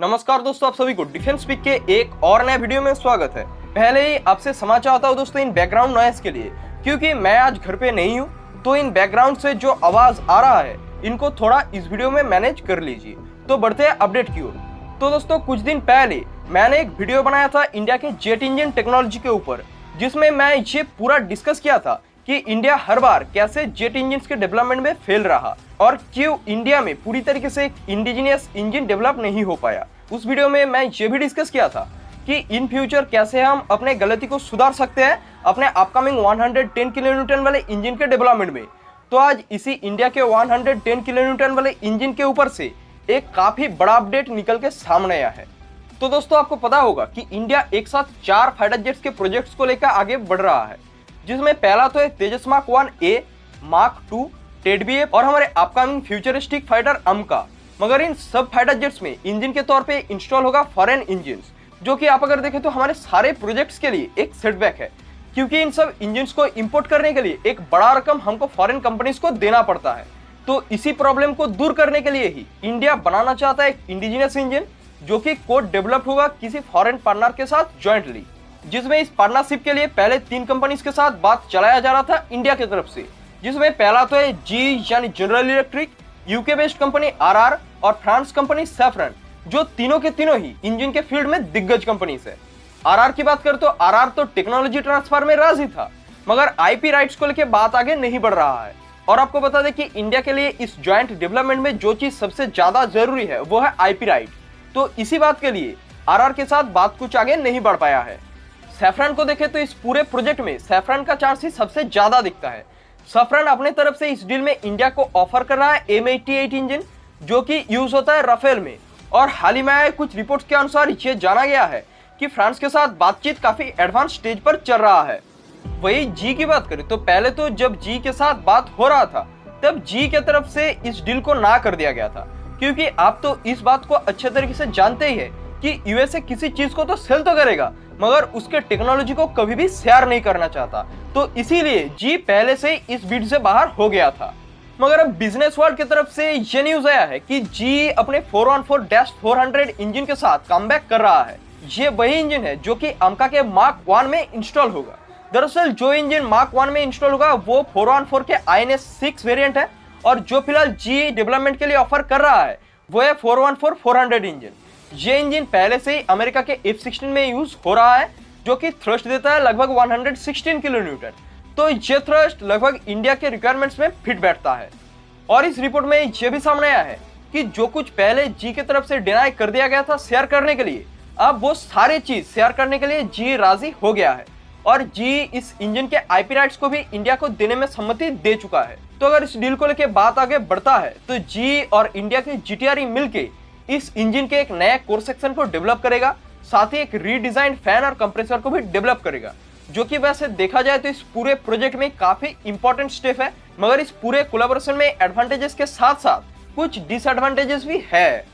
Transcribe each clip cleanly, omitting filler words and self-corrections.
नमस्कार दोस्तों, आप सभी को डिफेंस पिक के एक और नए वीडियो में स्वागत है। पहले ही आपसे क्षमा चाहता हूं दोस्तों इन बैकग्राउंड नॉइस के लिए, क्योंकि मैं आज घर पे नहीं हूं, तो इन बैकग्राउंड से जो आवाज आ रहा है इनको थोड़ा इस वीडियो में मैनेज कर लीजिए। तो बढ़ते हैं अपडेट की ओर। तो दोस्तों कुछ दिन पहले मैंने एक वीडियो बनाया था इंडिया के जेट इंजन टेक्नोलॉजी के ऊपर, जिसमें मैं ये पूरा डिस्कस किया था कि इंडिया हर बार कैसे जेट इंजन के डेवलपमेंट में फेल रहा और क्यों इंडिया में पूरी तरीके से एक इंडिजिनियस इंजन डेवलप नहीं हो पाया। उस वीडियो में मैं ये भी डिस्कस किया था कि इन फ्यूचर कैसे हम अपने गलती को सुधार सकते हैं अपने अपकमिंग 110 किलोन्यूटन वाले इंजन के डेवलपमेंट में। तो आज इसी इंडिया के 110 किलोन्यूटन वाले इंजन के ऊपर से एक काफी बड़ा अपडेट निकल के सामने आया है। तो दोस्तों आपको पता होगा कि इंडिया एक साथ 4 फाइटर जेट्स के प्रोजेक्ट्स को लेकर आगे बढ़ रहा है, जिसमें पहला तो है तेजस मार्क 1A, मार्क 2, टेडबीए और हमारे अपकमिंग फ्यूचरिस्टिक फाइटर अमका। मगर इन सब फाइटर जेट्स में इंजन के तौर पे इंस्टॉल होगा फॉरेन इंजन, जो कि आप अगर देखें तो हमारे सारे प्रोजेक्ट्स के लिए एक सेटबैक है, क्योंकि इन सब इंजन को इंपोर्ट करने के लिए एक बड़ा रकम हमको फॉरेन कंपनीज को देना पड़ता है। तो इसी प्रॉब्लम को दूर करने के लिए ही इंडिया बनाना चाहता है एक इंडिजिनियस इंजन, जो कि कोड डेवलप होगा किसी फॉरेन पार्टनर के साथ ज्वाइंटली, जिसमें इस पार्टनरशिप के लिए पहले 3 कंपनीज के साथ बात चलाया जा रहा था इंडिया की तरफ से, जिसमें पहला तो है जी यानी general electric, UK based company RR और फ्रांस कंपनी सैफ्रन, जो तीनों के तीनों ही इंजन के फील्ड में दिग्गज कंपनीज है। आरआर की बात करें तो आरआर तो टेक्नोलॉजी ट्रांसफर में राजी था, मगर आईपी राइट्स को लेकर बात आगे नहीं बढ़ रहा है। और आपको बता दें कि इंडिया के लिए इस ज्वाइंट डेवलपमेंट में जो चीज सबसे ज्यादा जरूरी है वो है आईपी राइट। तो इसी बात के लिए आरआर के साथ बात कुछ आगे नहीं बढ़ पाया है। सैफ्रन को देखें तो इस पूरे प्रोजेक्ट में सैफ्रन का चांस ही सबसे ज्यादा दिखता है। सैफ्रन अपने तरफ से इस डील में इंडिया को ऑफर कर रहा है M88 इंजन, जो कि यूज होता है राफेल में। और हाल ही में आए कुछ रिपोर्ट्स के अनुसार ये जाना गया है कि फ्रांस के साथ बातचीत काफी एडवांस स्टेज पर चल रहा है। वही जी की बात करें तो पहले तो जब जी के साथ बात हो रहा था तब जी के तरफ से इस डील को ना कर दिया गया था, क्योंकि आप तो इस बात को अच्छे तरीके से जानते ही है कि यूएसए किसी चीज को तो सेल तो करेगा, मगर उसके टेक्नोलॉजी को कभी भी शेयर नहीं करना चाहता। तो इसीलिए जी पहले से इस बिड से बाहर हो गया था। मगर अब बिजनेस वर्ल्ड की तरफ से ये न्यूज आया है कि जी अपने 414-400 इंजन के साथ कमबैक कर रहा है। ये वही इंजन है जो कि अमका के मार्क 1 में इंस्टॉल होगा। दरअसल जो इंजन मार्क 1 में इंस्टॉल होगा वो 414 के INS-6 वेरिएंट है, और जो फिलहाल जी डेवलपमेंट के लिए ऑफर कर रहा है वो है 414-400 इंजन। ये इंजन पहले से ही अमेरिका के F-16 में यूज हो रहा है, जो कि थ्रस्ट देता है लगभग 116 किलोन्यूटन। तो ये थ्रस्ट लगभग इंडिया के रिक्वायरमेंट्स में फिट बैठता है। और इस रिपोर्ट में ये भी सामने आया है कि जो कुछ पहले जी की तरफ से डिनाई कर दिया गया था शेयर करने के लिए, अब वो सारी चीज शेयर करने के लिए जी राजी हो गया है, और जी इस इंजन के आईपी राइट्स को भी इंडिया को देने में सम्मति दे चुका है। तो अगर इस डील को लेकर बात आगे बढ़ता है तो जी और इंडिया के जीटीआरई मिलके इस इंजन के एक नए कोर सेक्शन को डेवलप करेगा, साथ ही एक रीडिजाइन फैन और कंप्रेसर को भी डेवलप करेगा, जो कि वैसे देखा जाए तो इस पूरे प्रोजेक्ट में काफी इंपॉर्टेंट स्टेप है। मगर इस पूरे कोलैबोरेशन में एडवांटेजेस के साथ साथ कुछ डिसएडवांटेजेस भी है।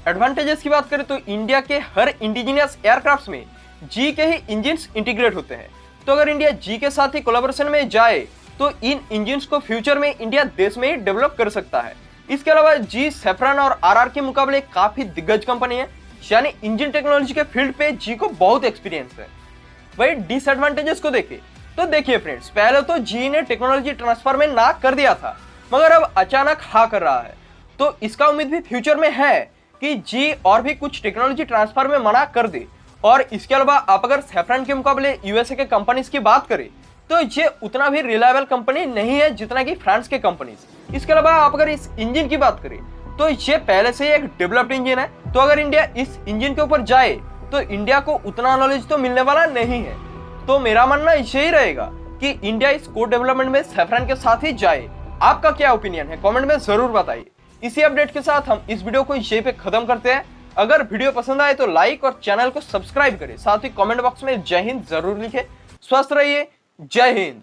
एडवांटेजेस की बात करें तो इंडिया के हर इंडिजिनियस एयरक्राफ्ट में जी के ही इंजन इंटीग्रेट होते हैं। तो अगर इंडिया जी के साथ ही कोलैबोरेशन में जाए तो इन इंजन को फ्यूचर में इंडिया देश में ही डेवलप कर सकता है। इसके अलावा जी सैफ्रन और आरआर के मुकाबले काफी दिग्गज कंपनी है, यानी इंजन टेक्नोलॉजी के फील्ड पे जी को बहुत एक्सपीरियंस है। वही डिसएडवांटेजेस को देखें तो देखिए फ्रेंड्स, पहले तो जी ने टेक्नोलॉजी ट्रांसफर में ना कर दिया था, मगर अब अचानक हाँ कर रहा है। तो इसका उम्मीद भी फ्यूचर में है कि जी और भी कुछ टेक्नोलॉजी ट्रांसफर में मना कर दे। और इसके अलावा आप अगर सैफ्रन के मुकाबले यूएसए के कंपनीज की बात करें तो ये उतना भी रिलायबल कंपनी नहीं है जितना कि फ्रांस के कंपनीज। इसके अलावा आप अगर इस इंजन की बात करें तो ये पहले से एक डेवलप्ड इंजन है। तो अगर इंडिया इस इंजन के ऊपर जाए तो इंडिया को उतना नॉलेज तो मिलने वाला नहीं है। तो मेरा मानना यही रहेगा कि इंडिया इस कोर डेवलपमेंट में सैफ्रन के साथ ही जाए। आपका क्या ओपिनियन है कमेंट में जरूर बताइए। इसी अपडेट के साथ हम इस वीडियो को यहीं पे खत्म करते हैं। अगर वीडियो पसंद आए तो लाइक और चैनल को सब्सक्राइब करें, साथ ही कमेंट बॉक्स में जय हिंद जरूर लिखें। स्वस्थ रहिए, जय हिंद।